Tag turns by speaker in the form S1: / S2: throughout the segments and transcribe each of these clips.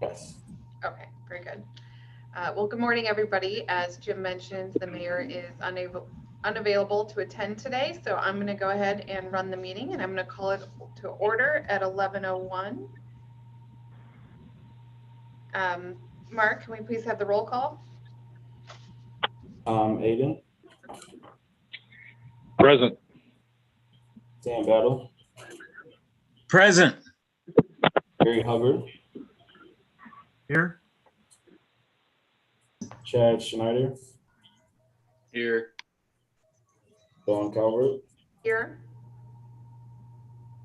S1: Yes.
S2: Okay, very good. Well, good morning, everybody. As Jim mentioned, the mayor is unavailable to attend today, so I'm going to go ahead and run the meeting, and I'm going to call it to order at 11:01. Um, Mark, can we please have the roll call?
S1: Aiden,
S3: Present.
S1: Sam Battle,
S4: Present.
S1: Barry Hubbard,
S4: Here.
S1: Chad Schneider,
S3: Here.
S1: Dawn Calvert,
S2: Here.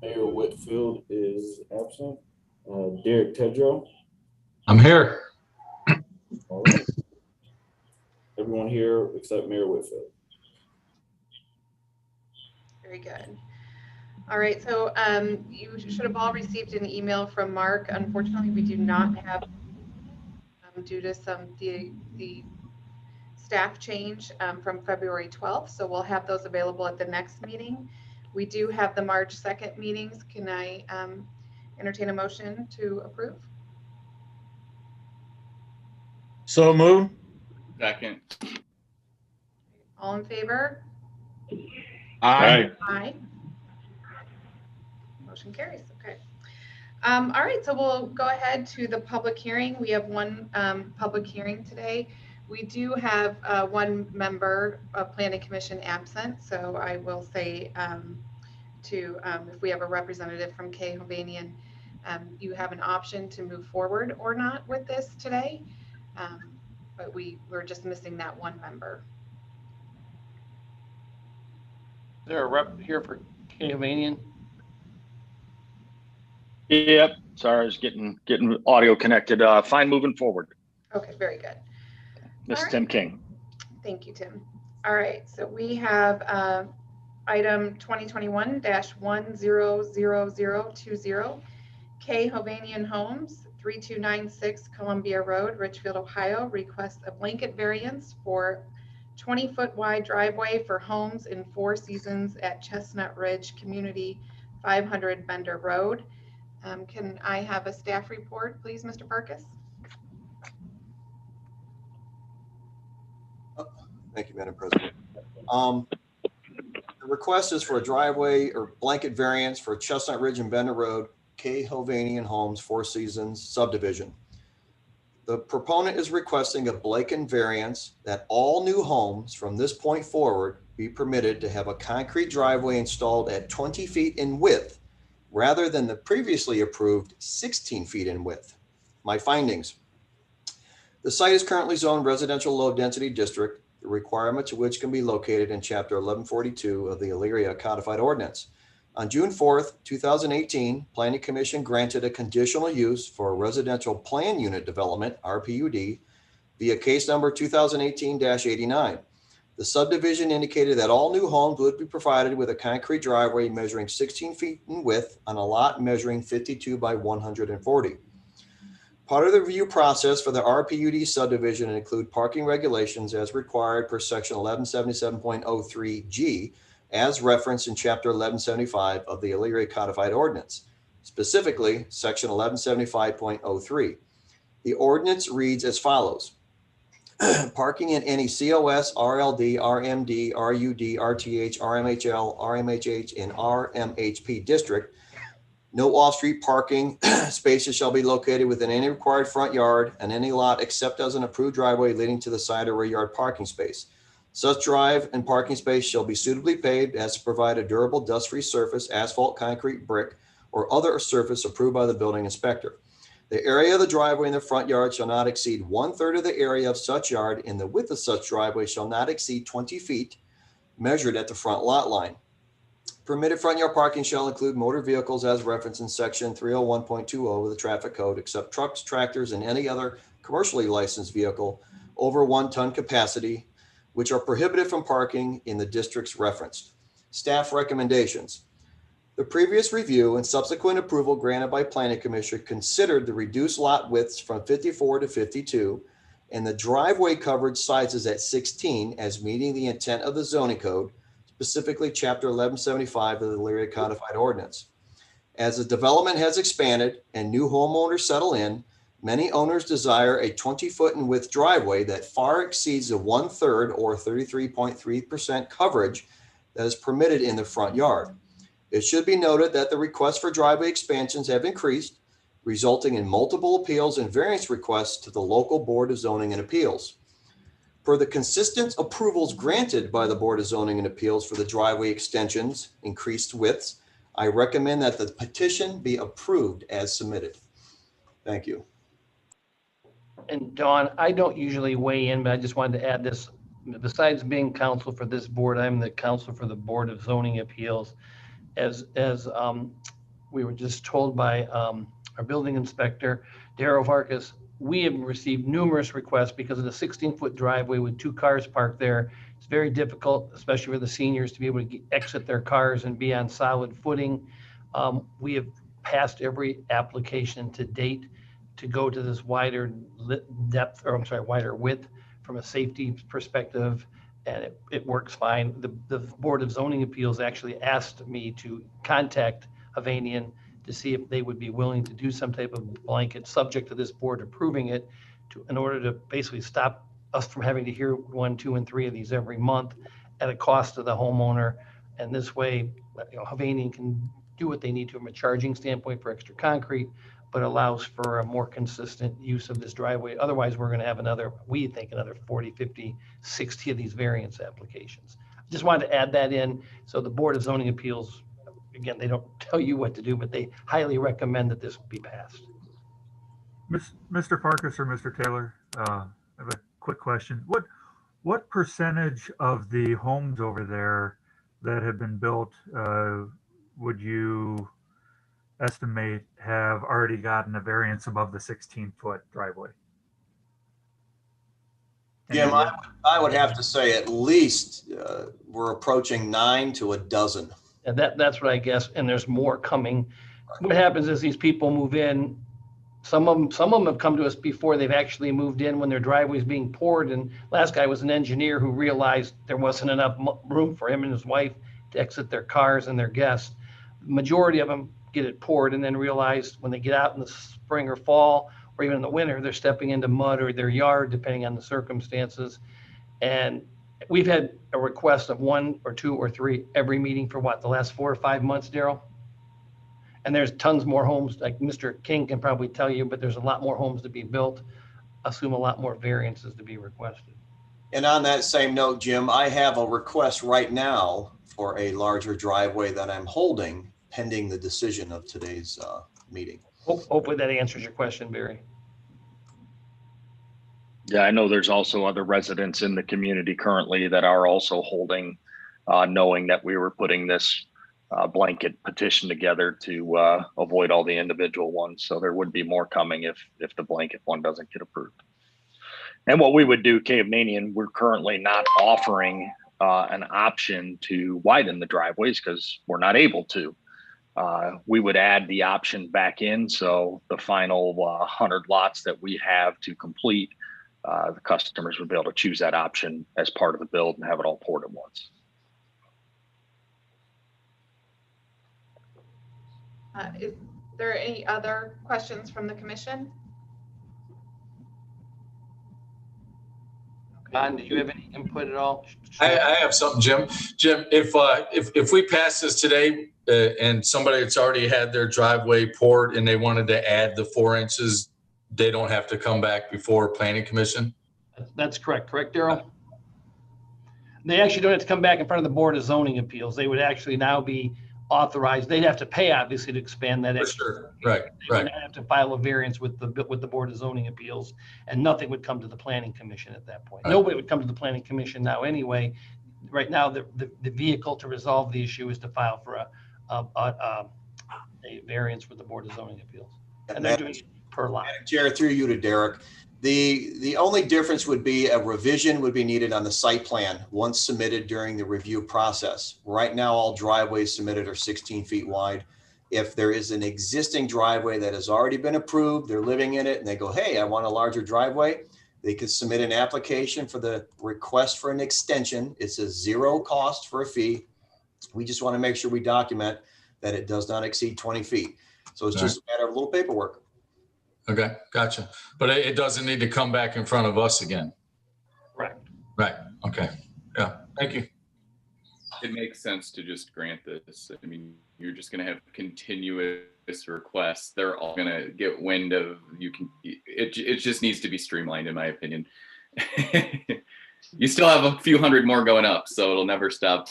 S1: Mayor Whitfield is absent. Derek Tedrow.
S4: I'm here.
S1: All right. Everyone here except Mayor Whitfield.
S2: Very good. All right, so you should have all received an email from Mark. Unfortunately, we do not have due to the staff change from February 12th. So we'll have those available at the next meeting. We do have the March 2nd meetings. Can I entertain a motion to approve?
S4: So moved.
S3: Second.
S2: All in favor?
S4: Aye.
S2: Aye. Motion carries. Okay. All right, so we'll go ahead to the public hearing. We have one public hearing today. We do have one member of Planning Commission absent, so I will say if we have a representative from K. Hovanian, you have an option to move forward or not with this today, but we're just missing that one member.
S5: Is there a rep here for Canadian?
S3: Yep. Sorry, I was getting audio connected. Fine, moving forward.
S2: Okay, very good.
S3: Miss
S2: All
S3: Tim
S2: right.
S3: King.
S2: Thank you, Tim. All right, so we have item 2021-100020, K. Hovanian Homes, 3296 Columbia Road, Richfield, Ohio, request a blanket variance for 20-foot wide driveway for homes in Four Seasons at Chestnut Ridge Community, 500 Bender Road. Can I have a staff report, please, Mr. Farkas?
S6: Thank you, Madam President. The request is for a driveway or blanket variance for Chestnut Ridge and Bender Road, K. Hovanian Homes, Four Seasons subdivision. The proponent is requesting a blanket variance that all new homes from this point forward be permitted to have a concrete driveway installed at 20 feet in width rather than the previously approved 16 feet in width. My findings. The site is currently zoned residential low density district, the requirements of which can be located in Chapter 1142 of the Elyria Codified Ordinance. On June 4th, 2018, Planning Commission granted a conditional use for a residential plan unit development, RPUD, via case number 2018-89. The subdivision indicated that all new homes would be provided with a concrete driveway measuring 16 feet in width on a lot measuring 52 by 140. Part of the review process for the RPUD subdivision include parking regulations as required per section 1177.03G as referenced in chapter 1175 of the Elyria Codified Ordinance, specifically section 1175.03. The ordinance reads as follows. Parking in any COS, RLD, RMD, RUD, RTH, RMHL, RMHH, and RMHP district. No off-street parking spaces shall be located within any required front yard and any lot except as an approved driveway leading to the side or rear yard parking space. Such drive and parking space shall be suitably paved as to provide a durable dust-free surface, asphalt, concrete, brick, or other surface approved by the building inspector. The area of the driveway in the front yard shall not exceed 1/3 of the area of such yard, and the width of such driveway shall not exceed 20 feet measured at the front lot line. Permitted front yard parking shall include motor vehicles as referenced in section 301.20 of the traffic code, except trucks, tractors, and any other commercially licensed vehicle over 1 ton capacity, which are prohibited from parking in the districts referenced. Staff recommendations. The previous review and subsequent approval granted by Planning Commission considered the reduced lot widths from 54 to 52 and the driveway coverage sizes at 16 as meeting the intent of the zoning code, specifically chapter 1175 of the Elyria Codified Ordinance. As the development has expanded and new homeowners settle in, Many owners desire a 20-foot in width driveway that far exceeds the 1/3 or 33.3% coverage that is permitted in the front yard. It should be noted that the requests for driveway expansions have increased, resulting in multiple appeals and variance requests to the local Board of Zoning and Appeals. For the consistent approvals granted by the Board of Zoning and Appeals for the driveway extensions, increased widths, I recommend that the petition be approved as submitted. Thank you.
S5: And Dawn, I don't usually weigh in, but I just wanted to add this. Besides being counsel for this board, I'm the counsel for the Board of Zoning Appeals. As we were just told by our building inspector, Darryl Vargas, we have received numerous requests because of the 16-foot driveway with 2 cars parked there. It's very difficult, especially for the seniors, to be able to exit their cars and be on solid footing. We have passed every application to date to go to this wider depth, or I'm sorry, wider width from a safety perspective, and it works fine. The Board of Zoning Appeals actually asked me to contact Hovnanian to see if they would be willing to do some type of blanket, subject to this board approving it, in order to basically stop us from having to hear 1, 2, and 3 of these every month at a cost to the homeowner. And this way, Hovnanian can do what they need to from a charging standpoint for extra concrete, but allows for a more consistent use of this driveway. Otherwise, we're going to have another 40, 50, 60 of these variance applications. Just wanted to add that in. So the Board of Zoning Appeals, again, they don't tell you what to do, but they highly recommend that this be passed.
S7: Mr. Farkas or Mr. Taylor, I have a quick question. What percentage of the homes over there that have been built would you estimate have already gotten a variance above the 16-foot driveway?
S6: Jim, I would have to say at least we're approaching 9 to a dozen.
S5: And that's what I guess, and there's more coming. What happens is these people move in. Some of them have come to us before they've actually moved in when their driveway's being poured. And last guy was an engineer who realized there wasn't enough room for him and his wife to exit their cars and their guests. The majority of them get it poured and then realize when they get out in the spring or fall, or even in the winter, they're stepping into mud or their yard, depending on the circumstances. And we've had a request of 1 or 2 or 3 every meeting for the last 4 or 5 months, Daryl? And there's tons more homes, like Mr. King can probably tell you, but there's a lot more homes to be built. Assume a lot more variances to be requested.
S6: And on that same note, Jim, I have a request right now for a larger driveway that I'm holding pending the decision of today's meeting.
S5: Hopefully that answers your question, Barry.
S3: Yeah, I know there's also other residents in the community currently that are also holding, knowing that we were putting this blanket petition together to avoid all the individual ones. So there would be more coming if the blanket one doesn't get approved. And what we would do, Hovnanian, we're currently not offering an option to widen the driveways because we're not able to. We would add the option back in. So the final 100 lots that we have to complete, the customers would be able to choose that option as part of the build and have it all poured at once.
S2: Is there any other questions from the commission?
S5: Don, do you have any input at all?
S4: I have something, Jim. Jim, if we pass this today and somebody that's already had their driveway poured and they wanted to add the 4 inches, they don't have to come back before planning commission?
S5: That's correct, Daryl? They actually don't have to come back in front of the Board of Zoning Appeals. They would actually now be authorized. They'd have to pay obviously to expand that.
S4: For sure. Right.
S5: They would have to file a variance with the Board of Zoning Appeals, and nothing would come to the Planning Commission at that point.
S4: Right.
S5: Nobody would come to the Planning Commission now anyway. Right now, the vehicle to resolve the issue is to file for a variance with the Board of Zoning Appeals, and they're doing it per lot.
S6: Chair, through you to Derek. The only difference would be a revision would be needed on the site plan once submitted during the review process. Right now, all driveways submitted are 16 feet wide. If there is an existing driveway that has already been approved, they're living in it, and they go, hey, I want a larger driveway, they could submit an application for the request for an extension. It's a 0 cost for a fee. We just want to make sure we document that it does not exceed 20 feet. So it's just a matter of a little paperwork.
S4: Okay, gotcha. But it doesn't need to come back in front of us again.
S5: Correct.
S4: Right, okay. Yeah, thank you.
S8: It makes sense to just grant this. I mean, you're just going to have continuous requests. They're all going to get wind of it just needs to be streamlined, in my opinion. You still have a few hundred more going up, so it'll never stop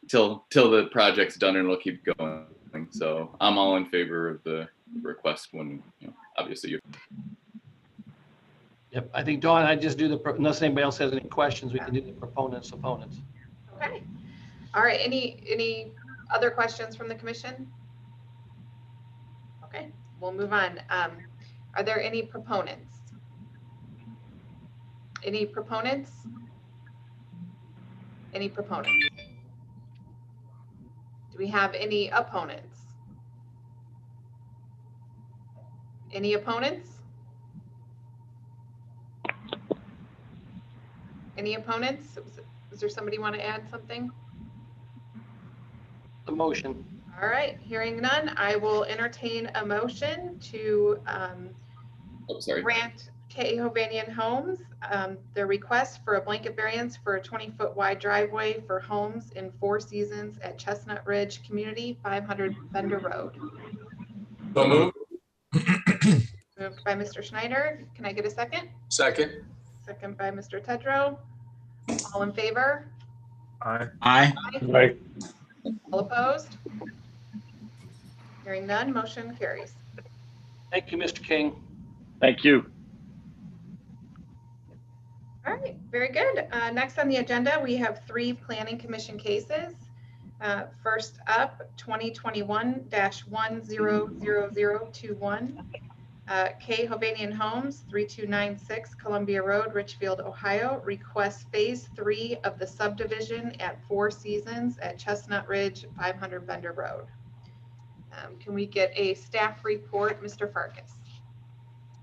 S8: till the project's done, and it'll keep going. So I'm all in favor of the request when, obviously you.
S5: Yep, I think, Dawn, I just do unless anybody else has any questions, we can do the proponents, opponents.
S2: Okay. All right. Any other questions from the commission? Okay, we'll move on. Are there any proponents? Any proponents? Any proponents? Do we have any opponents? Any opponents? Any opponents? Was there somebody want to add something?
S5: The motion.
S2: All right, hearing none, I will entertain a motion to grant K. Hovanian Homes their request for a blanket variance for a 20-foot wide driveway for homes in 4 Seasons at Chestnut Ridge Community, 500 Bender Road.
S4: So moved.
S2: Moved by Mr. Schneider. Can I get a second?
S4: Second.
S2: Second by Mr. Tedrow. All in favor?
S7: Aye.
S2: Aye. All opposed? Hearing none, motion carries.
S5: Thank you, Mr. King.
S3: Thank you.
S2: All right, very good. Next on the agenda, we have 3 planning commission cases. First up, 2021-100021. K. Hovanian Homes, 3296 Columbia Road, Richfield, Ohio, requests phase 3 of the subdivision at 4 Seasons at Chestnut Ridge, 500 Bender Road. Can we get a staff report, Mr. Farkas?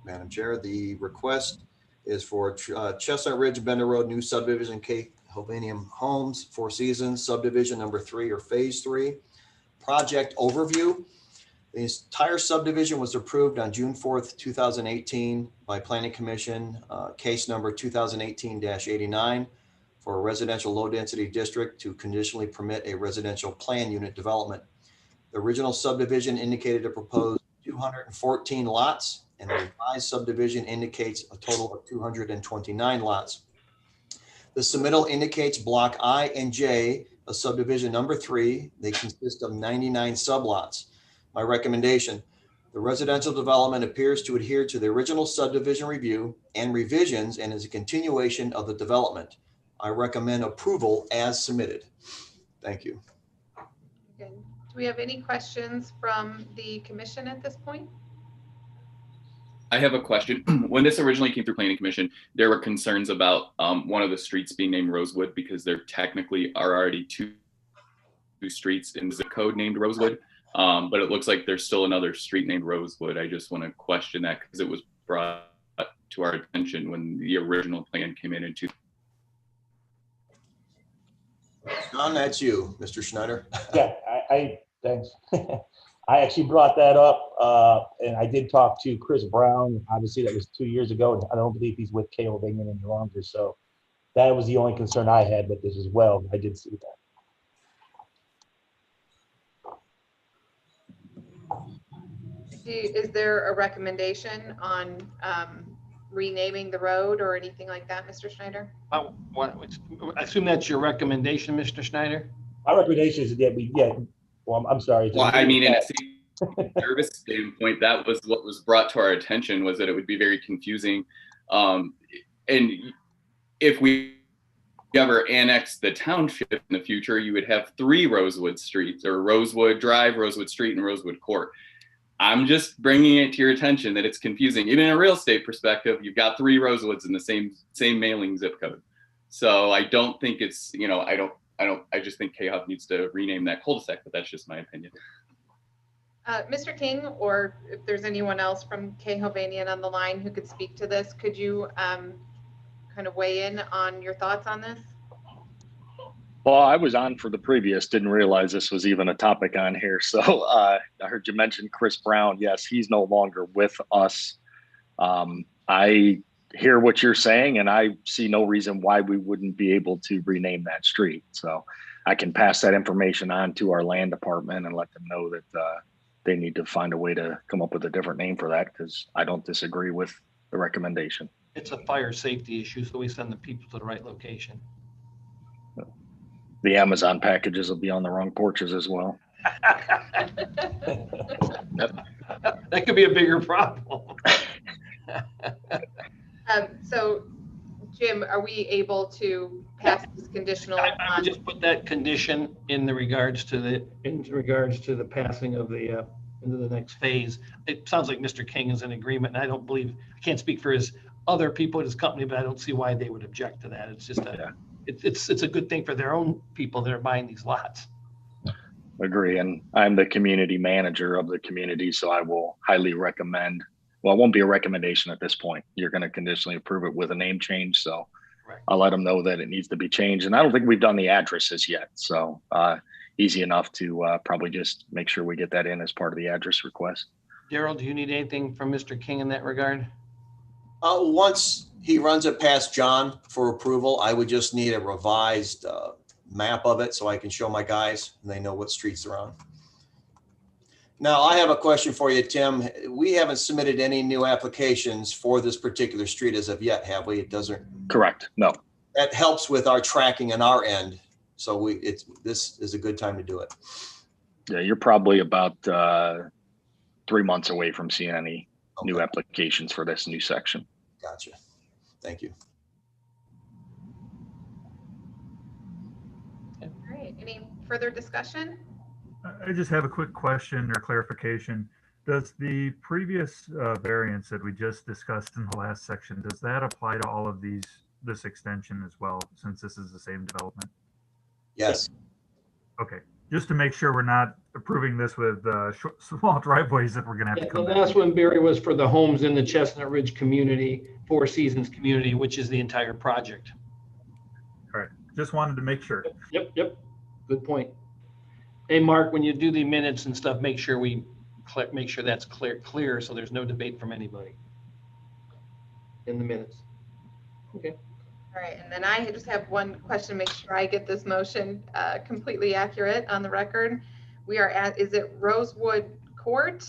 S6: Madam Chair, the request is for Chestnut Ridge Bender Road, new subdivision, K. Hovanian Homes, 4 Seasons, subdivision number 3 or phase 3. Project overview. The entire subdivision was approved on June 4th, 2018 by Planning Commission, case number 2018-89 for a residential low density district to conditionally permit a residential plan unit development. The original subdivision indicated a proposed 214 lots, and the revised subdivision indicates a total of 229 lots. The submittal indicates block I and J of subdivision number 3. They consist of 99 sublots. My recommendation, the residential development appears to adhere to the original subdivision review and revisions and is a continuation of the development. I recommend approval as submitted. Thank you.
S2: Good. Do we have any questions from the commission at this point?
S8: I have a question. When this originally came through Planning Commission, there were concerns about one of the streets being named Rosewood because there technically are already two streets in the zip code named Rosewood. But it looks like there's still another street named Rosewood. I just want to question that because it was brought to our attention when the original plan came in.
S6: John, that's you, Mr. Schneider.
S9: Yeah, thanks. I actually brought that up, and I did talk to Chris Brown. Obviously, that was 2 years ago, and I don't believe he's with K. Hovanian any longer. So that was the only concern I had with this as well. I did see that.
S2: Is there a recommendation on renaming the road or anything like that, Mr. Schneider?
S5: I assume that's your recommendation, Mr. Schneider?
S9: My recommendation is that well, I'm sorry.
S8: Well, I mean, in a service standpoint, that was what was brought to our attention, was that it would be very confusing. And if we ever annex the township in the future, you would have 3 Rosewood streets, or Rosewood Drive, Rosewood Street, and Rosewood Court. I'm just bringing it to your attention that it's confusing. Even in a real estate perspective, you've got 3 Rosewoods in the same mailing zip code. So I don't think it's, I just think K-Hub needs to rename that cul-de-sac, but that's just my opinion.
S2: Mr. King, or if there's anyone else from K. Hovanian on the line who could speak to this, could you kind of weigh in on your thoughts on this?
S3: Well, I was on for the previous, didn't realize this was even a topic on here. So I heard you mention Chris Brown. Yes, he's no longer with us. I hear what you're saying, and I see no reason why we wouldn't be able to rename that street. So I can pass that information on to our land department and let them know that they need to find a way to come up with a different name for that, because I don't disagree with the recommendation.
S5: It's a fire safety issue, so we send the people to the right location.
S3: The Amazon packages will be on the wrong porches as well.
S5: That could be a bigger problem.
S2: So Jim, are we able to pass this conditional?
S5: I would just put that condition in regards to the passing of the into the next phase. It sounds like Mr. King is in agreement, and I can't speak for his other people at his company, but I don't see why they would object to that. It's just it's a good thing for their own people that are buying these lots.
S3: Agree. And I'm the community manager of the community, so I will highly recommend. Well, it won't be a recommendation at this point. You're going to conditionally approve it with a name change. So
S5: Right.
S3: I'll let them know that it needs to be changed. And I don't think we've done the addresses yet. So easy enough to probably just make sure we get that in as part of the address request.
S5: Daryl, do you need anything from Mr. King in that regard?
S6: Once he runs it past John for approval, I would just need a revised map of it so I can show my guys and they know what streets they're on. Now, I have a question for you, Tim. We haven't submitted any new applications for this particular street as of yet, have we? It doesn't.
S3: Correct. No.
S6: That helps with our tracking on our end. So this is a good time to do it.
S3: Yeah, you're probably about 3 months away from seeing any new applications for this new section.
S6: Gotcha. Thank you.
S2: All right, any further discussion?
S7: I just have a quick question or clarification. Does the previous variance that we just discussed in the last section, does that apply to all of this extension as well, since this is the same development?
S6: Yes.
S7: Okay, just to make sure we're not approving this with small driveways that we're going to have to
S5: The
S7: come back.
S5: last one, Barry, was for the homes in the Chestnut Ridge community, Four Seasons community, which is the entire project.
S7: All right, just wanted to make sure.
S5: Yep. Good point. Hey, Mark, when you do the minutes and stuff, make sure that's clear, so there's no debate from anybody in the minutes. Okay.
S2: All right, and then I just have one question, make sure I get this motion completely accurate on the record. We are at, is it Rosewood Court?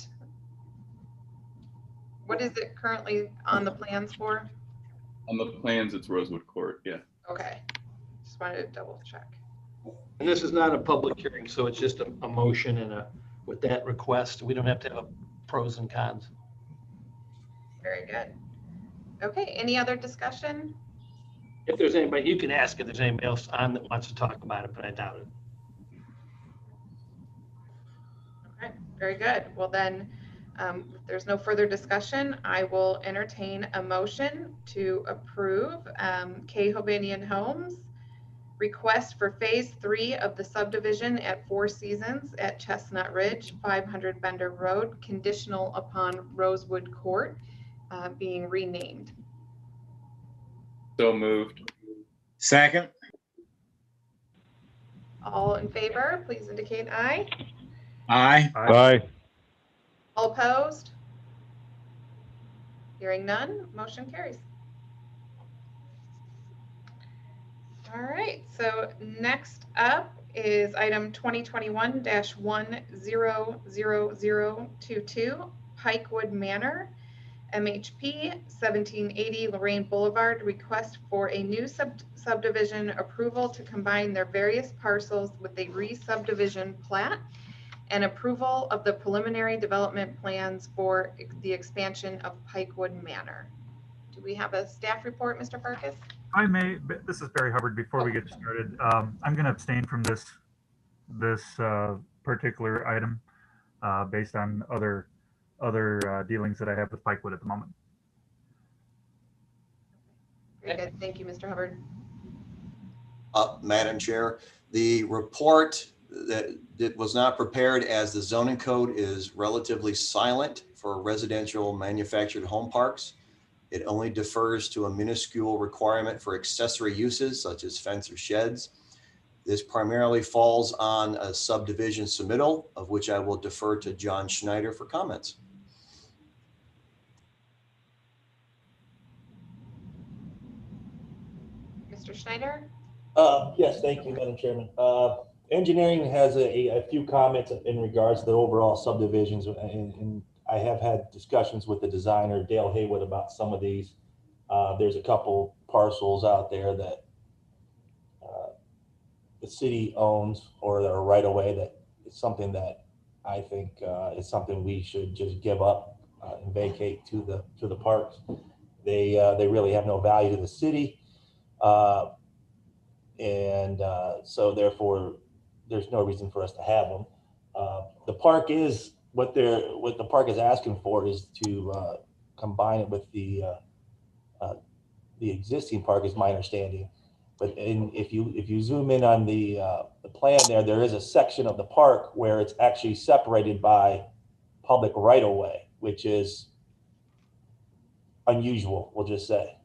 S2: What is it currently on the plans for?
S8: On the plans, it's Rosewood Court. Yeah.
S2: Okay, just wanted to double check.
S5: And this is not a public hearing, so it's just a motion and with that request, we don't have to have pros and cons.
S2: Very good. Okay, any other discussion?
S5: If there's anybody, you can ask if there's anybody else on that wants to talk about it, but I doubt it.
S2: Okay, very good. Well then, if there's no further discussion, I will entertain a motion to approve K. Hovanian Homes request for phase 3 of the subdivision at Four Seasons at Chestnut Ridge, 500 Bender Road, conditional upon Rosewood Court being renamed.
S8: So moved.
S10: Second.
S2: All in favor, please indicate aye.
S10: Aye.
S7: Aye.
S2: All opposed? Hearing none, motion carries. All right, so next up is item 2021-100022, Pikewood Manor, MHP 1780 Lorraine Boulevard, request for a new subdivision approval to combine their various parcels with a re-subdivision plat and approval of the preliminary development plans for the expansion of Pikewood Manor. Do we have a staff report, Mr. Farkas?
S7: I may, this is Barry Hubbard. Before we get started, I'm going to abstain from this particular item based on other dealings that I have with Pikewood at the moment.
S2: Very good. Thank you, Mr. Hubbard.
S6: Madam Chair, the report that was not prepared as the zoning code is relatively silent for residential manufactured home parks. It only defers to a minuscule requirement for accessory uses such as fence or sheds. This primarily falls on a subdivision submittal, of which I will defer to John Schneider for comments.
S2: Mr. Schneider?
S9: Yes, thank you, Madam Chairman. Engineering has a few comments in regards to the overall subdivisions, and I have had discussions with the designer, Dale Haywood, about some of these. There's a couple parcels out there that the city owns or that are right away that is something that I think is something we should just give up and vacate to the parks. They really have no value to the city. So therefore, there's no reason for us to have them. The park is what the park is asking for is to combine it with the existing park, is my understanding. But if you zoom in on the plan there is a section of the park where it's actually separated by public right of way, which is unusual, we'll just say,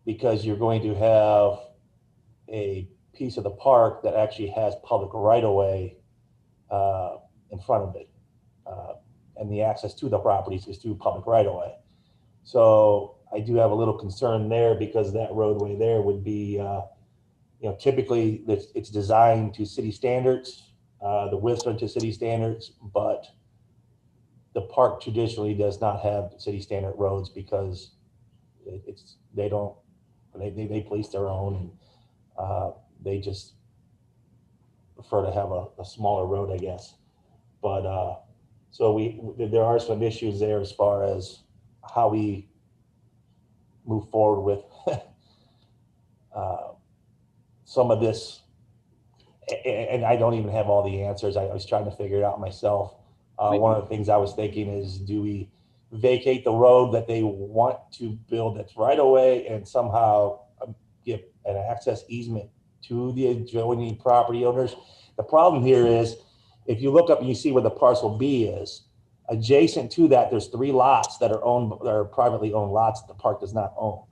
S9: because you're going to have a piece of the park that actually has public right-of-way in front of it. And the access to the properties is through public right-of-way. So I do have a little concern there because that roadway there would be, typically it's designed to city standards, the widths are to city standards, but the park traditionally does not have city standard roads because they police their own. They just prefer to have a smaller road, I guess. But so there are some issues there as far as how we move forward with some of this. And I don't even have all the answers. I was trying to figure it out myself. One of the things I was thinking is, do we vacate the road that they want to build that's right away and somehow give an access easement to the adjoining property owners? The problem here is, if you look up and you see where the parcel B is, adjacent to that, there's 3 lots that are privately owned lots that the park does not own.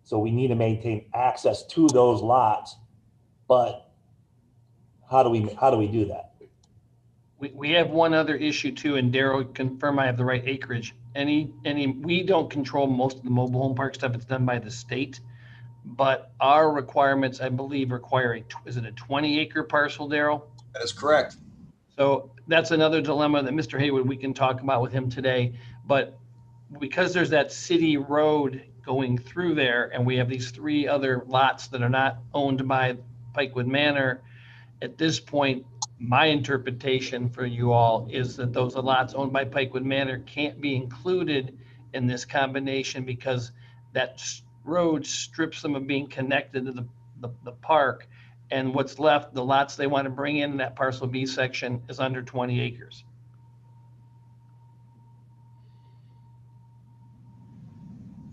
S9: So we need to maintain access to those lots, but how do we do that?
S5: We have one other issue too, and Daryl, confirm I have the right acreage. We don't control most of the mobile home park stuff. It's done by the state. But our requirements, I believe, require is it a 20-acre parcel, Daryl?
S6: That is correct.
S5: So that's another dilemma that Mr. Haywood, we can talk about with him today. But because there's that city road going through there, and we have these 3 other lots that are not owned by Pikewood Manor, at this point, my interpretation for you all is that those lots owned by Pikewood Manor can't be included in this combination because that road strips them of being connected to the park. And what's left, the lots they want to bring in that parcel B section, is under 20 acres.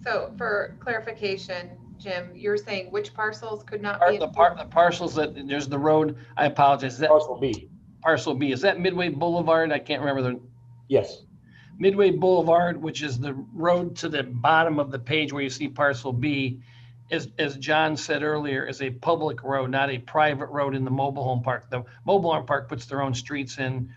S2: So for clarification, Jim, you're saying which parcels could not be?
S5: The parcels that there's the road, I apologize. Is that
S9: Parcel B.
S5: Parcel B, is that Midway Boulevard? I can't remember
S9: Yes.
S5: Midway Boulevard, which is the road to the bottom of the page where you see parcel B, as John said earlier, is a public road, not a private road in the mobile home park. The mobile home park puts their own streets in.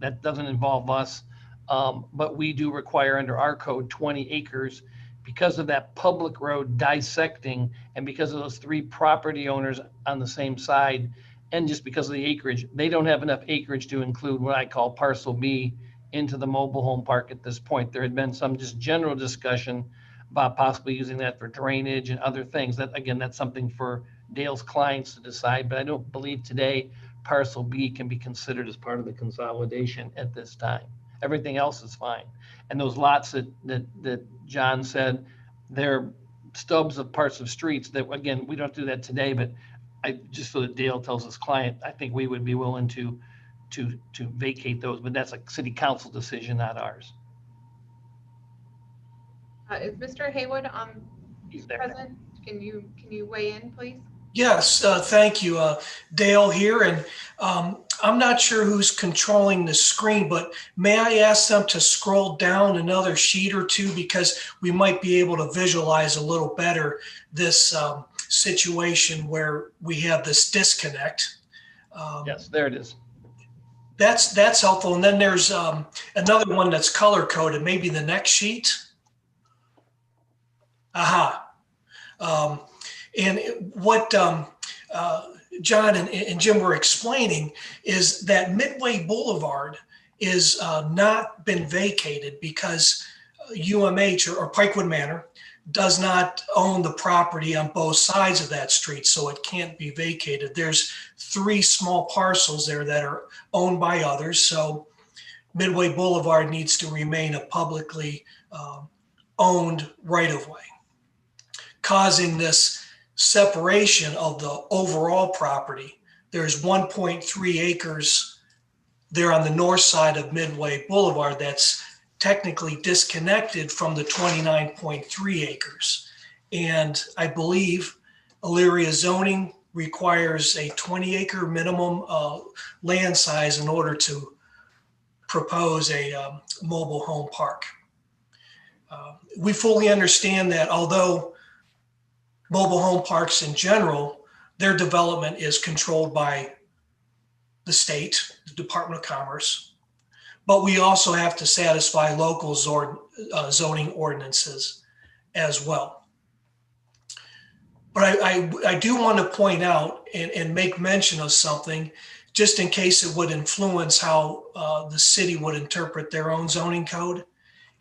S5: That doesn't involve us. But we do require under our code 20 acres because of that public road dissecting, and because of those 3 property owners on the same side, and just because of the acreage, they don't have enough acreage to include what I call parcel B into the mobile home park at this point. There had been some just general discussion about possibly using that for drainage and other things. That, again, that's something for Dale's clients to decide, but I don't believe today parcel B can be considered as part of the consolidation at this time. Everything else is fine. And those lots that John said, they're stubs of parts of streets that, again, we don't do that today, but just so that Dale tells his client, I think we would be willing to vacate those, but that's a city council decision, not ours.
S2: Is Mr. Haywood
S5: He's there.
S2: present? Can you weigh in, please?
S11: Yes, thank you. Dale here, and I'm not sure who's controlling the screen, but may I ask them to scroll down another sheet or two, because we might be able to visualize a little better this situation where we have this disconnect.
S5: Yes, there it is.
S11: That's helpful. And then there's another one that's color coded, maybe the next sheet. Aha. And what John and Jim were explaining is that Midway Boulevard is not been vacated because UMH or Pikewood Manor does not own the property on both sides of that street, so it can't be vacated. There's 3 small parcels there that are owned by others, so Midway Boulevard needs to remain a publicly owned right-of-way, causing this separation of the overall property. There's 1.3 acres there on the north side of Midway Boulevard that's technically disconnected from the 29.3 acres. And I believe Elyria zoning requires a 20-acre minimum land size in order to propose a mobile home park. We fully understand that although mobile home parks in general, their development is controlled by the state, the Department of Commerce, but we also have to satisfy local zoning ordinances as well. But I do want to point out and make mention of something, just in case it would influence how the city would interpret their own zoning code.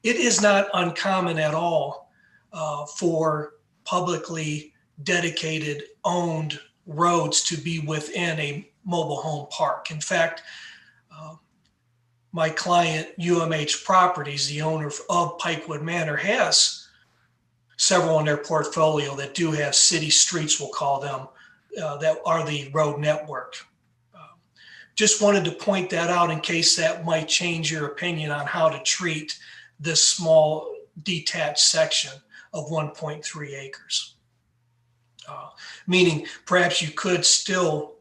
S11: It is not uncommon at all for publicly dedicated owned roads to be within a mobile home park. In fact, my client UMH Properties, the owner of Pikewood Manor, has several in their portfolio that do have city streets, we'll call them, that are the road network. Just wanted to point that out in case that might change your opinion on how to treat this small detached section of 1.3 acres. Meaning perhaps you could still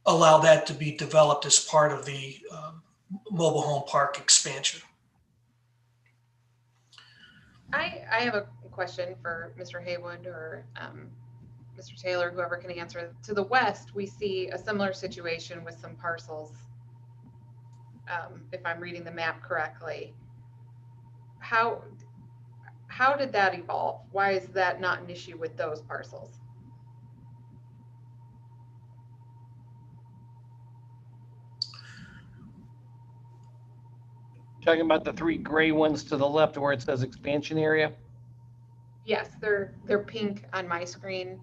S11: allow that to be developed as part of the mobile home park expansion.
S2: I have a question for Mr. Haywood or Mr. Taylor, whoever can answer. To the west, we see a similar situation with some parcels, if I'm reading the map correctly. How did that evolve? Why is that not an issue with those parcels?
S5: Talking about the 3 gray ones to the left where it says expansion area?
S2: Yes, they're pink on my screen.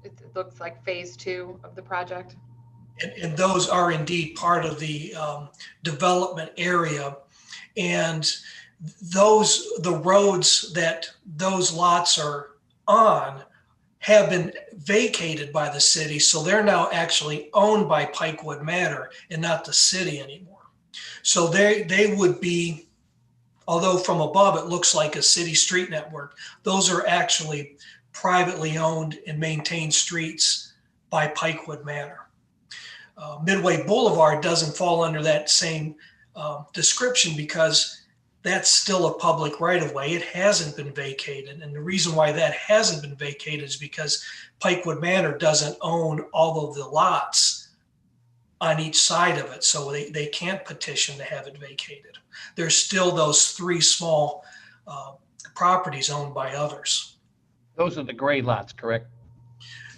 S2: It looks like phase 2 of the project.
S11: And those are indeed part of the development area. And the roads that those lots are on have been vacated by the city. So they're now actually owned by Pikewood Manor and not the city anymore. So they would be, although from above it looks like a city street network, those are actually privately owned and maintained streets by Pikewood Manor. Midway Boulevard doesn't fall under that same description because that's still a public right-of-way. It hasn't been vacated. And the reason why that hasn't been vacated is because Pikewood Manor doesn't own all of the lots on each side of it. So they can't petition to have it vacated. There's still those 3 small properties owned by others.
S5: Those are the gray lots, correct?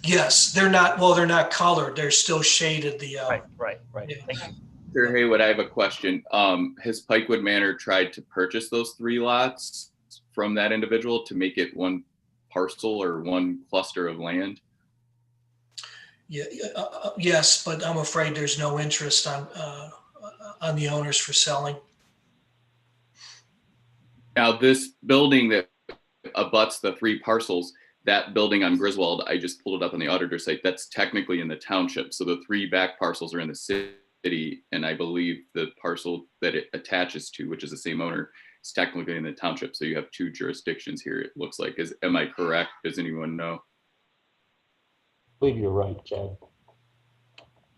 S11: Yes, they're not colored. They're still shaded.
S5: Right.
S11: Yeah.
S5: Thank you.
S8: Sir Haywood, I have a question. Has Pikewood Manor tried to purchase those 3 lots from that individual to make it one parcel or one cluster of land?
S11: Yeah, yes, but I'm afraid there's no interest on the owners for selling.
S8: Now, this building that abuts the 3 parcels, that building on Griswold, I just pulled it up on the auditor site, that's technically in the township. So the 3 back parcels are in the city, and I believe the parcel that it attaches to, which is the same owner, is technically in the township. So you have 2 jurisdictions here, it looks like. Am I correct? Does anyone know?
S9: I believe you're right, Chad.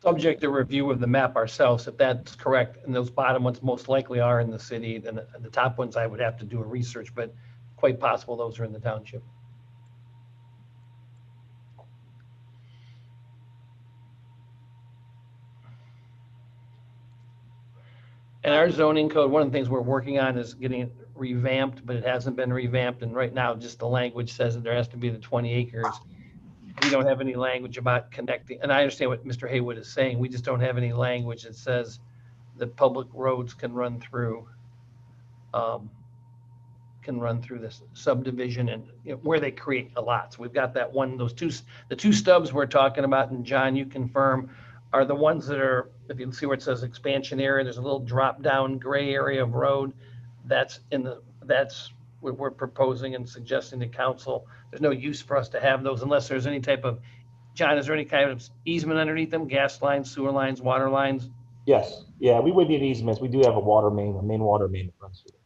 S5: Subject to review of the map ourselves, if that's correct, and those bottom ones most likely are in the city, then the top ones I would have to do a research, but quite possible those are in the township. And our zoning code, one of the things we're working on is getting it revamped, but it hasn't been revamped. And right now, just the language says that there has to be the 20 acres. We don't have any language about connecting. And I understand what Mr. Haywood is saying. We just don't have any language that says that public roads can run through this subdivision and where they create a lot. So we've got that one, the two stubs we're talking about, and John, you confirm, are the ones that are, if you see where it says expansion area, there's a little drop down gray area of road. That's what we're proposing and suggesting to council. There's no use for us to have those unless there's any type of, John, is there any kind of easement underneath them? Gas lines, sewer lines, water lines?
S9: Yes, yeah, we would need easements. We do have a main water main that runs through.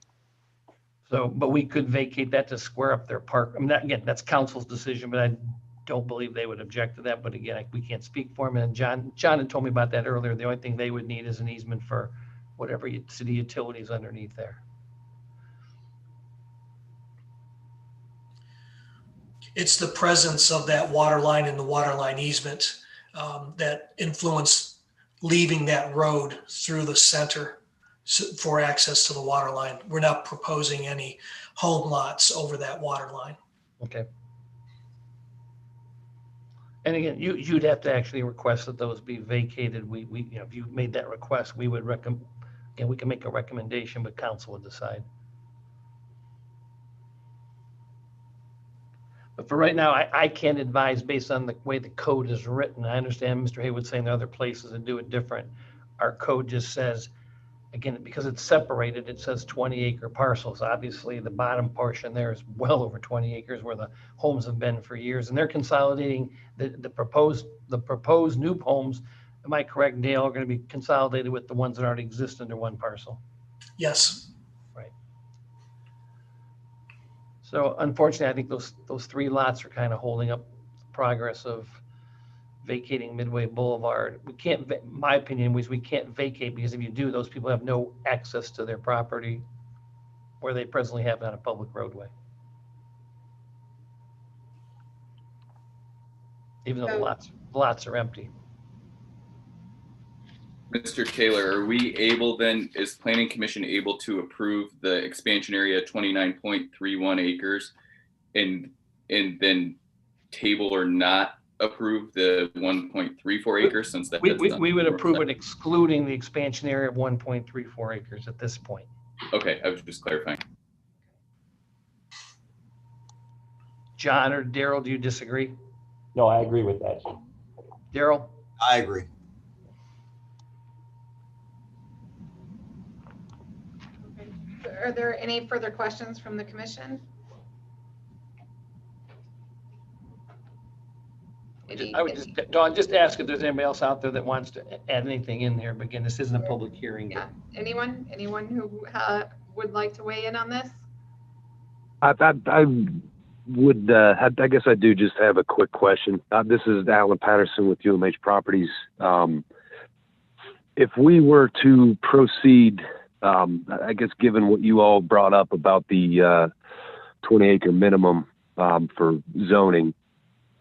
S5: So, but we could vacate that to square up their park. I mean, again, that's council's decision, but I don't believe they would object to that. But again, we can't speak for them. And John had told me about that earlier. The only thing they would need is an easement for whatever city utilities underneath there.
S11: It's the presence of that water line and the water line easement that influence leaving that road through the center for access to the water line. We're not proposing any home lots over that water line.
S5: Okay. And again, you'd have to actually request that those be vacated. We if you made that request, we would recommend, and we can make a recommendation, but council would decide. But for right now, I can't advise based on the way the code is written. I understand Mr. Haywood saying there are other places that do it different. Our code just says, again, because it's separated, it says 20-acre parcels. Obviously, the bottom portion there is well over 20 acres where the homes have been for years, and they're consolidating the proposed new homes. Am I correct, Dale? Are going to be consolidated with the ones that already exist under one parcel?
S11: Yes.
S5: Right. So unfortunately, I think those three lots are kind of holding up the progress of vacating Midway Boulevard. We can't, my opinion was we can't vacate because if you do, those people have no access to their property where they presently have on a public roadway. Even though the lots are empty.
S8: Mr. Taylor, are we able then, is Planning Commission able to approve the expansion area 29.31 acres and then table or not approve the 1.34 acres since that
S5: we would approve it excluding the expansion area of 1.34 acres at this point.
S8: Okay, I was just clarifying.
S5: John or Daryl, do you disagree?
S9: No, I agree with that.
S5: Daryl?
S6: I agree.
S2: Are there any further questions from the commission?
S5: I would just, Dawn, just ask if there's anybody else out there that wants to add anything in there. But again, this isn't a public hearing.
S2: Yeah. Anyone who would like to weigh in on this?
S12: I would, I guess I do just have a quick question. This is Alan Patterson with UMH Properties. If we were to proceed, I guess given what you all brought up about the 20-acre minimum for zoning,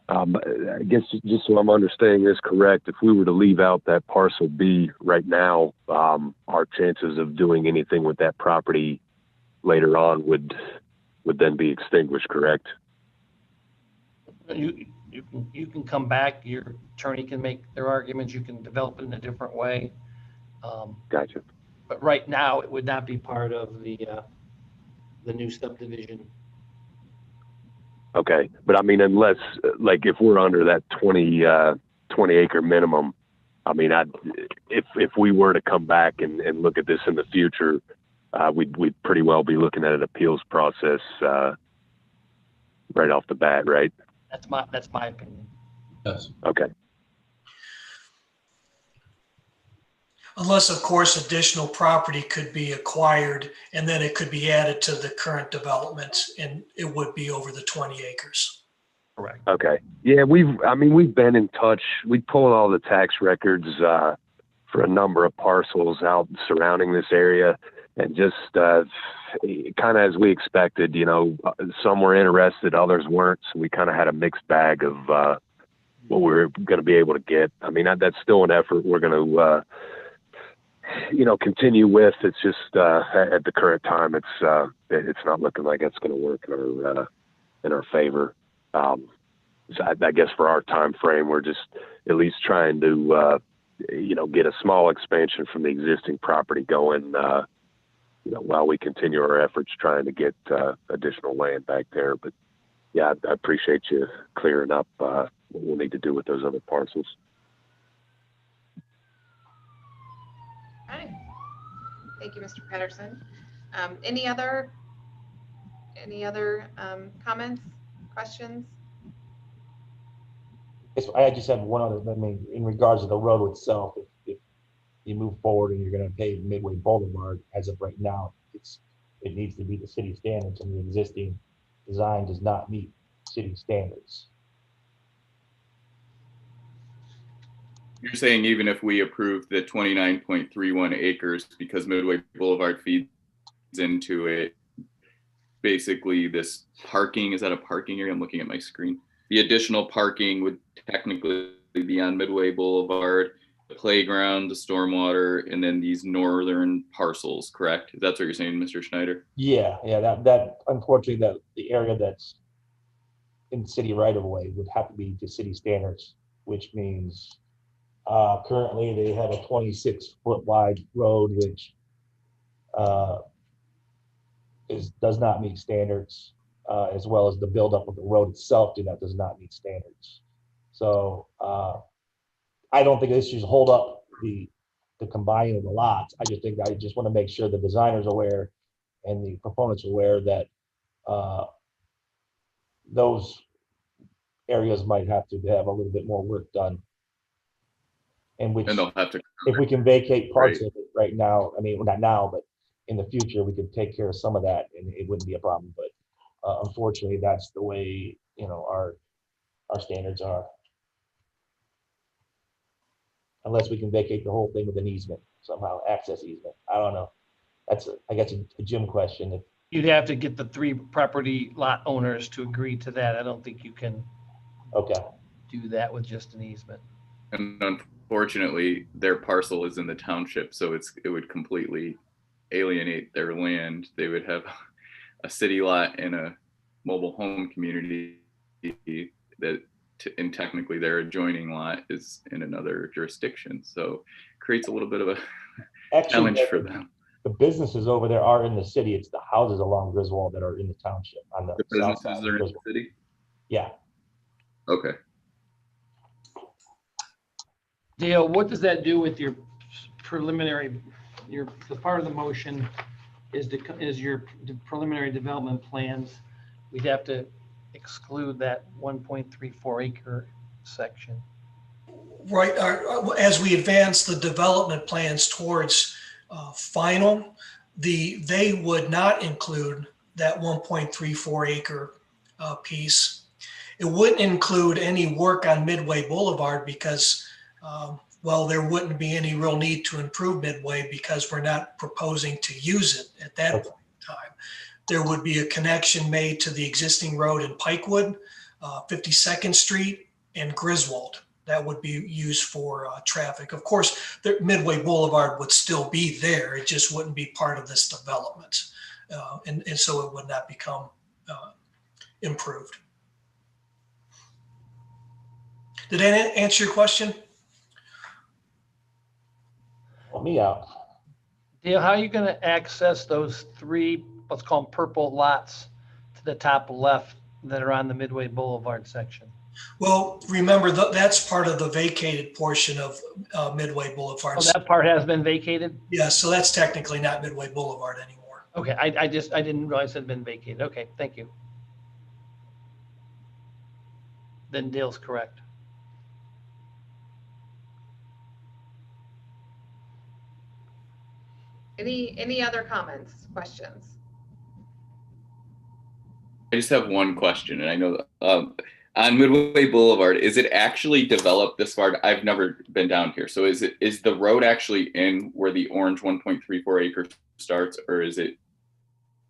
S12: I guess just so I'm understanding this correct, if we were to leave out that parcel B right now, our chances of doing anything with that property later on would then be extinguished, correct?
S5: You can come back. Your attorney can make their arguments. You can develop it in a different way.
S12: Gotcha.
S5: But right now, it would not be part of the new subdivision.
S12: Okay, but I mean, unless, like, if we're under that 20 acre minimum, I mean, if we were to come back and look at this in the future, we'd pretty well be looking at an appeals process right off the bat, right?
S5: That's my opinion.
S4: Yes.
S12: Okay.
S11: Unless, of course, additional property could be acquired and then it could be added to the current development and it would be over the 20 acres.
S5: Correct.
S12: Okay. Yeah, we've been in touch. We pulled all the tax records for a number of parcels out surrounding this area, and just kind of as we expected, some were interested, others weren't. So we kind of had a mixed bag of what we were going to be able to get. I mean, that's still an effort we're going to continue with. It's just at the current time, it's not looking like it's going to work in our favor. So I guess for our time frame, we're just at least trying to get a small expansion from the existing property going. While we continue our efforts trying to get additional land back there. But yeah, I appreciate you clearing up what we'll need to do with those other parcels.
S2: All right. Thank you, Mr. Patterson. Any other comments, questions?
S9: I just have one other, in regards to the road itself, if you move forward and you're gonna pave Midway Boulevard, as of right now, it needs to meet the city standards, and the existing design does not meet city standards.
S8: You're saying even if we approve the 29.31 acres because Midway Boulevard feeds into it, basically this parking, is that a parking area? I'm looking at my screen. The additional parking would technically be on Midway Boulevard, the playground, the stormwater, and then these northern parcels, correct? That's what you're saying, Mr. Schneider?
S9: Yeah, that unfortunately, the area that's in city right of way would have to be to city standards, which means currently they have a 26-foot wide road, which does not meet standards, as well as the buildup of the road itself does not meet standards. So I don't think this should hold up the combining of the lots. I just want to make sure the designer's aware and the proponents are aware that those areas might have to have a little bit more work done. And
S8: they'll have to,
S9: if we can vacate parts of it right now, not now, but in the future, we could take care of some of that and it wouldn't be a problem. But unfortunately, that's the way, our standards are. Unless we can vacate the whole thing with an easement, somehow, access easement. I don't know. That's, I guess, a Jim question.
S5: You'd have to get the 3 property lot owners to agree to that. I don't think you can do that with just an easement.
S8: And unfortunately, their parcel is in the township, so it would completely alienate their land. They would have a city lot and a mobile home community and technically their adjoining lot is in another jurisdiction. So creates a little bit of a challenge for them.
S9: The businesses over there are in the city. It's the houses along Griswold that are in the township on the south side.
S8: Businesses are in the city?
S9: Yeah.
S8: Okay.
S5: Dale, what does that do with your preliminary, the part of the motion is your preliminary development plans? We'd have to exclude that 1.34 acre section.
S11: Right. As we advance the development plans towards final, they would not include that 1.34 acre piece. It wouldn't include any work on Midway Boulevard because there wouldn't be any real need to improve Midway because we're not proposing to use it at that point in time. There would be a connection made to the existing road in Pikewood, 52nd Street, and Griswold. That would be used for traffic. Of course, Midway Boulevard would still be there. It just wouldn't be part of this development. And so it would not become improved. Did that answer your question?
S9: Help me out.
S5: Dale, how are you going to access those 3, let's call them purple lots to the top left that are on the Midway Boulevard section?
S11: Well, remember that's part of the vacated portion of Midway Boulevard.
S5: Oh, that part has been vacated?
S11: Yeah, so that's technically not Midway Boulevard anymore.
S5: Okay, I didn't realize it had been vacated. Okay, thank you. Then Dale's correct.
S2: Any other comments, questions?
S8: I just have one question, and I know on Midway Boulevard, is it actually developed this far? I've never been down here. So is the road actually in where the orange 1.34 acres starts, or is it?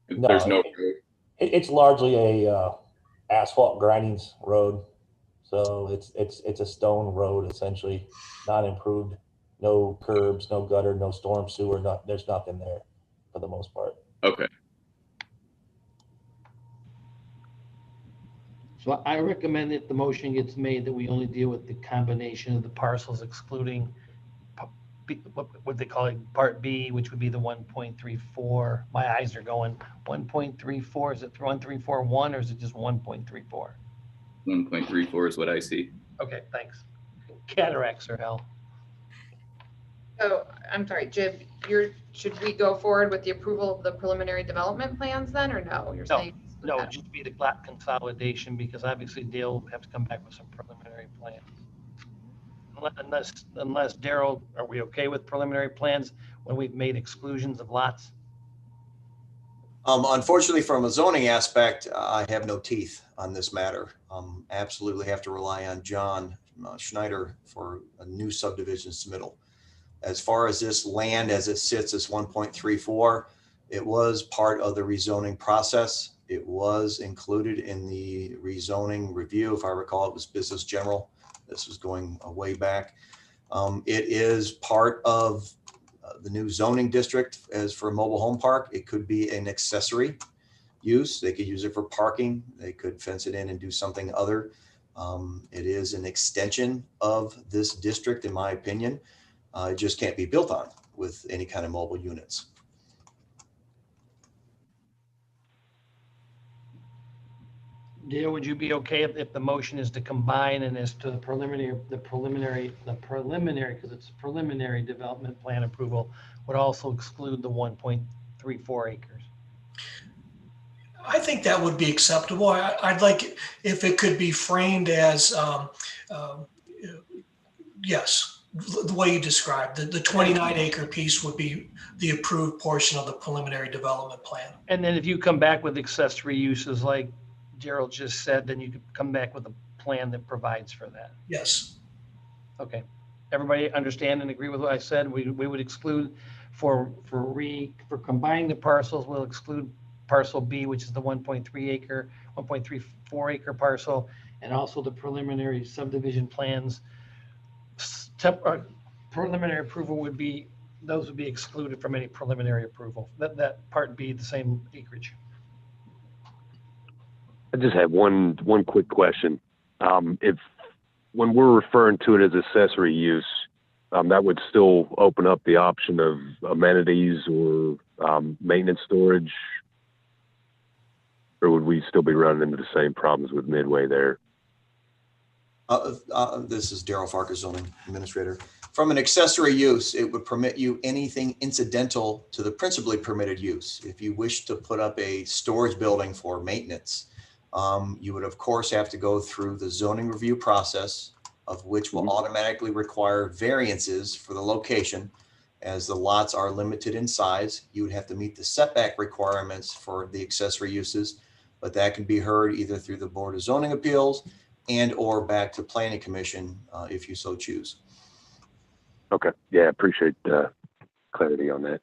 S9: No,
S8: there's no road?
S9: It's largely a asphalt grindings road, so it's a stone road essentially, not improved. No curbs, no gutter, no storm sewer, there's nothing there for the most part.
S8: Okay.
S5: So I recommend that the motion gets made that we only deal with the combination of the parcels excluding what they call it, Part B, which would be the 1.34. My eyes are going 1.34. Is it 1.341 or is it just 1.34?
S8: 1.34 is what I see.
S5: Okay, thanks. Cataracts are hell.
S2: So I'm sorry, Jim, should we go forward with the approval of the preliminary development plans then, or no? You're
S5: No,
S2: saying?
S5: no, it'd just be the lot consolidation because obviously Dale will have to come back with some preliminary plans. Unless Daryl, are we okay with preliminary plans when we've made exclusions of lots?
S6: Unfortunately, from a zoning aspect, I have no teeth on this matter. Absolutely have to rely on John Schneider for a new subdivision submittal. As far as this land as it sits as 1.34, it was part of the rezoning process. It was included in the rezoning review. If I recall, it was business general. This was going way back. It is part of the new zoning district as for a mobile home park. It could be an accessory use. They could use it for parking. They could fence it in and do something other. It is an extension of this district, in my opinion. It just can't be built on with any kind of mobile units.
S5: Dale, would you be okay if the motion is to combine and as to the preliminary, because it's preliminary development plan approval would also exclude the 1.34 acres?
S11: I think that would be acceptable. I'd like if it could be framed as, yes, the way you described, the 29 acre piece would be the approved portion of the preliminary development plan.
S5: And then if you come back with accessory uses like Gerald just said, then you could come back with a plan that provides for that.
S11: Yes.
S5: Okay. Everybody understand and agree with what I said? We would exclude for combining the parcels, we'll exclude parcel B, which is the 1.34 acre parcel, and also the preliminary subdivision plans. Preliminary approval would be, those would be excluded from any preliminary approval. That part B, the same acreage.
S12: I just have one quick question. If when we're referring to it as accessory use, that would still open up the option of amenities or maintenance storage, or would we still be running into the same problems with Midway there?
S6: This is Daryl Farker, zoning administrator. From an accessory use, it would permit you anything incidental to the principally permitted use. If you wish to put up a storage building for maintenance, you would of course have to go through the zoning review process, of which will automatically require variances for the location, as the lots are limited in size. You would have to meet the setback requirements for the accessory uses, but that can be heard either through the Board of Zoning Appeals and or back to Planning Commission if you so choose.
S12: Okay, yeah, appreciate clarity on that.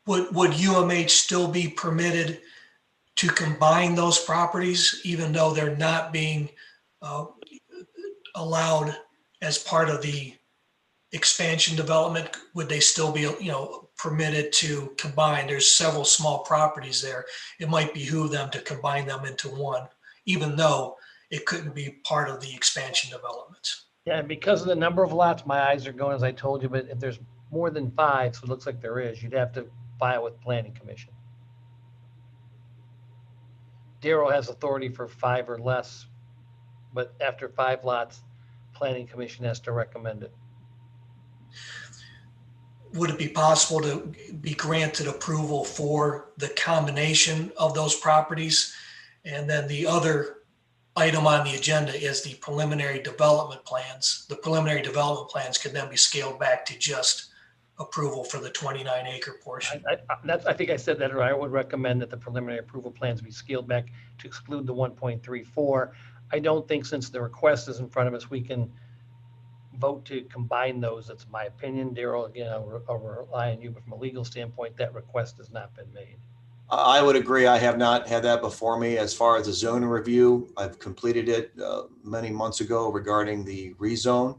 S11: Would UMH still be permitted to combine those properties, even though they're not being allowed as part of the expansion development? Would they still be, permitted to combine? There's several small properties there. It might behoove them to combine them into one, even though it couldn't be part of the expansion development.
S5: Yeah, and because of the number of lots, my eyes are going, as I told you, but if there's more than 5, so it looks like there is, you'd have to file with Planning Commission. Daryl has authority for 5 or less, but after 5 lots, Planning Commission has to recommend it.
S11: Would it be possible to be granted approval for the combination of those properties? And then the other item on the agenda is the preliminary development plans. The preliminary development plans could then be scaled back to just approval for the 29 acre portion.
S5: I think I said that, or I would recommend that the preliminary approval plans be scaled back to exclude the 1.34. I don't think, since the request is in front of us, we can vote to combine those. That's my opinion. Daryl, again, I'll rely on you, but from a legal standpoint, that request has not been made.
S6: I would agree. I have not had that before me. As far as the zoning review, I've completed it many months ago regarding the rezone.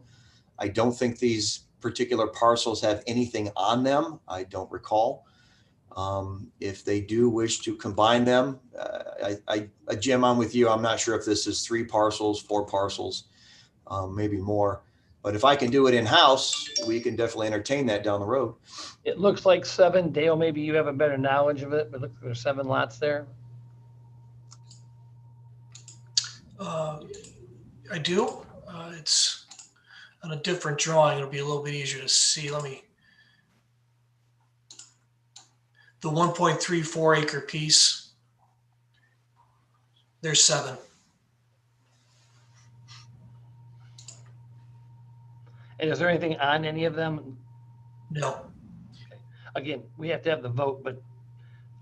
S6: I don't think these particular parcels have anything on them. I don't recall. If they do wish to combine them, Jim, I'm with you. I'm not sure if this is 3 parcels, 4 parcels, maybe more. But if I can do it in-house, we can definitely entertain that down the road.
S5: It looks like 7. Dale, maybe you have a better knowledge of it, but look, there's 7 lots there.
S11: I do. It's on a different drawing. It'll be a little bit easier to see. The 1.34 acre piece. There's 7.
S5: And is there anything on any of them?
S11: No.
S5: Again, we have to have the vote, but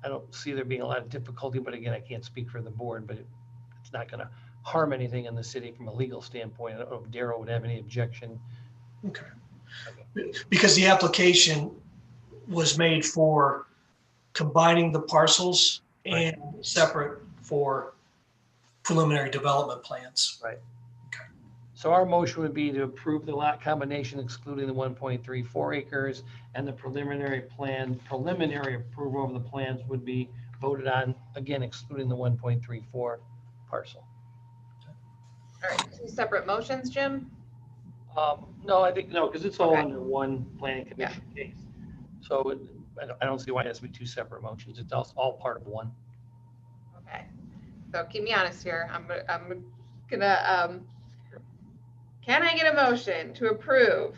S5: I don't see there being a lot of difficulty. But again, I can't speak for the board, but it's not going to harm anything in the city from a legal standpoint. I don't know if Darryl would have any objection.
S11: Okay. Because the application was made for combining the parcels and separate for preliminary development plans.
S5: Right. Okay. So our motion would be to approve the lot combination excluding the 1.34 acres, and the preliminary approval of the plans would be voted on, again, excluding the 1.34 parcel.
S2: All right, 2 separate motions, Jim?
S5: No, I think, no, because it's all
S2: Okay.
S5: under one planning commission case. So I don't see why it has to be 2 separate motions. It's all part of one.
S2: Okay, so keep me honest here. I'm gonna, can I get a motion to approve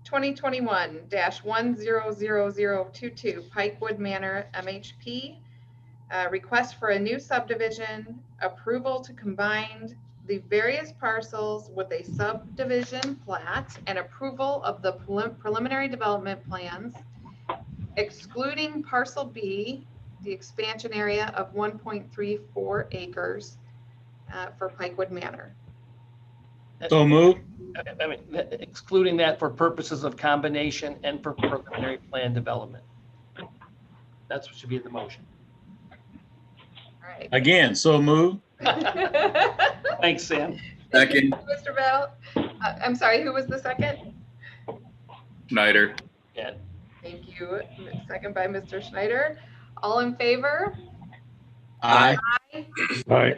S2: 2021-100022 Pikewood Manor MHP, request for a new subdivision, approval to combine the various parcels with a subdivision plat, and approval of the preliminary development plans, excluding parcel B, the expansion area of 1.34 acres for Pikewood Manor.
S10: So move.
S5: I mean, excluding that for purposes of combination and for preliminary plan development. That's what should be in the motion.
S2: All right.
S10: Again, so move.
S5: Thanks, Sam.
S8: Second.
S2: Mr. Bell. I'm sorry, who was the second?
S8: Schneider.
S5: Yeah.
S2: Thank you. Second by Mr. Schneider. All in favor?
S10: Aye.
S7: Aye.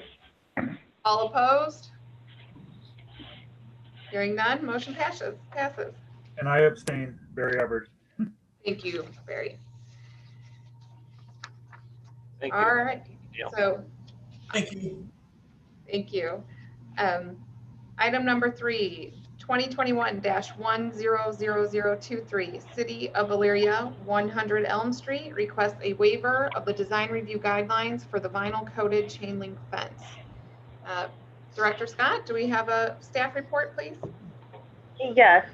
S2: All opposed? Hearing none, motion passes.
S7: And I abstain, Barry Hubbard.
S2: Thank you, Barry.
S5: Thank you.
S2: All right,
S5: Yeah.
S2: so
S11: Thank you.
S2: thank you. Item number 3, 2021-100023, City of Elyria, 100 Elm Street, requests a waiver of the design review guidelines for the vinyl coated chain link fence. Director Scott, do we have a staff report, please?
S13: Yes,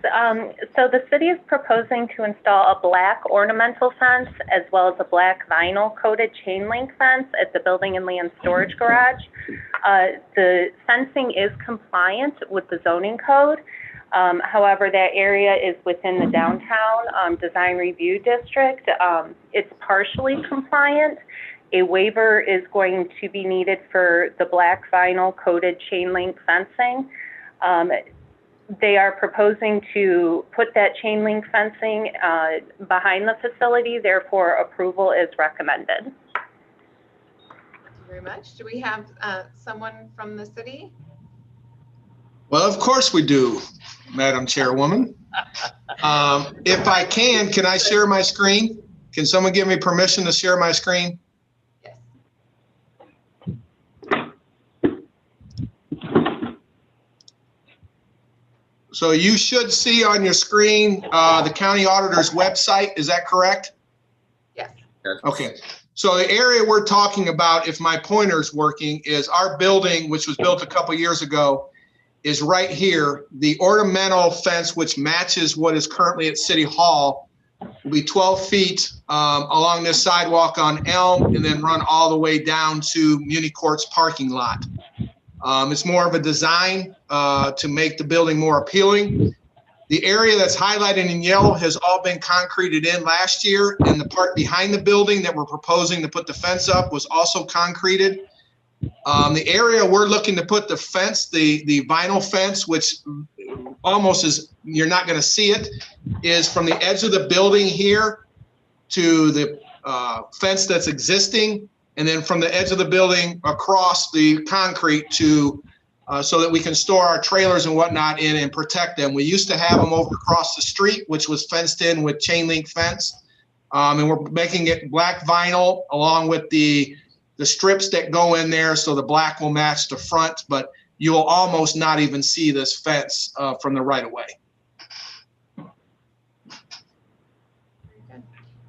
S13: so the city is proposing to install a black ornamental fence as well as a black vinyl coated chain link fence at the building and land storage garage. The fencing is compliant with the zoning code. However, that area is within the downtown design review district. It's partially compliant. A waiver is going to be needed for the black vinyl coated chain link fencing. They are proposing to put that chain link fencing behind the facility, therefore approval is recommended.
S2: Thank you very much. Do we have someone from the city?
S14: Well, of course we do, Madam Chairwoman. If I can I share my screen? Can someone give me permission to share my screen?
S2: Yes.
S14: So you should see on your screen the county auditor's website. Is that correct?
S2: Yes.
S14: Okay. So the area we're talking about, if my pointer's working, is our building, which was built a couple years ago, is right here. The ornamental fence, which matches what is currently at City Hall, will be 12 feet along this sidewalk on Elm and then run all the way down to Muni Court's parking lot. It's more of a design to make the building more appealing. The area that's highlighted in yellow has all been concreted in last year, and the part behind the building that we're proposing to put the fence up was also concreted. The area we're looking to put the fence, the vinyl fence, which almost is, you're not going to see it, is from the edge of the building here to the fence that's existing, and then from the edge of the building across the concrete to so that we can store our trailers and whatnot in and protect them. We used to have them over across the street, which was fenced in with chain link fence. And we're making it black vinyl along with the strips that go in there, so the black will match the front, but you will almost not even see this fence from the right of way.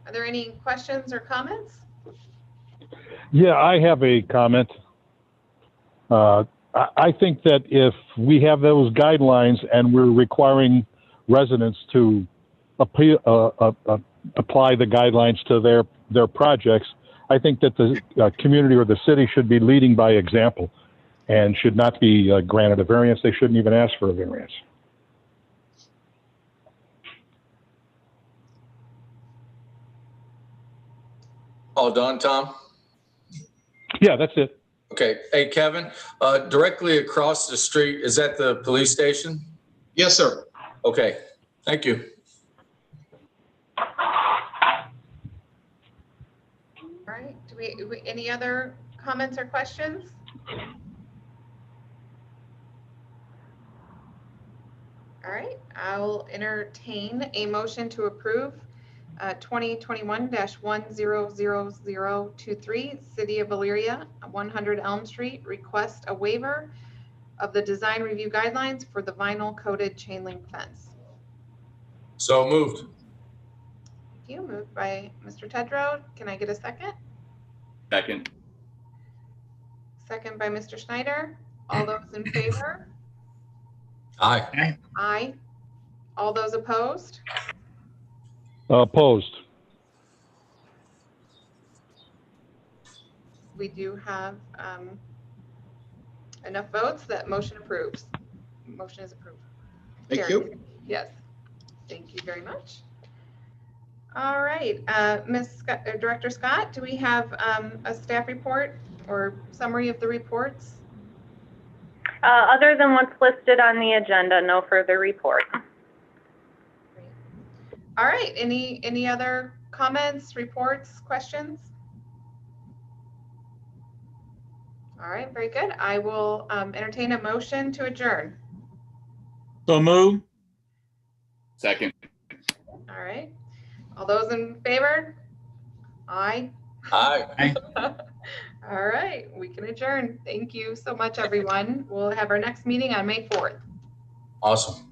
S2: Are there any questions or comments?
S15: Yeah, I have a comment. I think that if we have those guidelines and we're requiring residents to apply the guidelines to their projects, I think that the community or the city should be leading by example and should not be granted a variance. They shouldn't even ask for a variance.
S4: All done, Tom?
S15: Yeah, that's it.
S4: Okay. Hey, Kevin, directly across the street, is that the police station?
S14: Yes, sir.
S4: Okay. Thank you.
S2: All right. Do we any other comments or questions? All right. I'll entertain a motion to approve 2021-100023, City of Elyria, 100 Elm Street, request a waiver of the design review guidelines for the vinyl coated chain link fence.
S4: So moved.
S2: Thank you. Moved by Mr. Tedrow. Can I get a second?
S8: Second.
S2: Second by Mr. Schneider. All those in favor?
S4: Aye.
S2: Aye. All those opposed?
S15: Opposed.
S2: We do have enough votes that motion approves. Motion is approved.
S14: Thank you.
S2: Yes. Thank you very much. All right, Director Scott, do we have a staff report or summary of the reports?
S13: Other than what's listed on the agenda, no further report.
S2: All right, any other comments, reports, questions? All right, very good. I will entertain a motion to adjourn.
S10: So move.
S8: Second.
S2: All right. All those in favor? Aye.
S4: Aye.
S2: All right, we can adjourn. Thank you so much, everyone. We'll have our next meeting on May 4th.
S4: Awesome.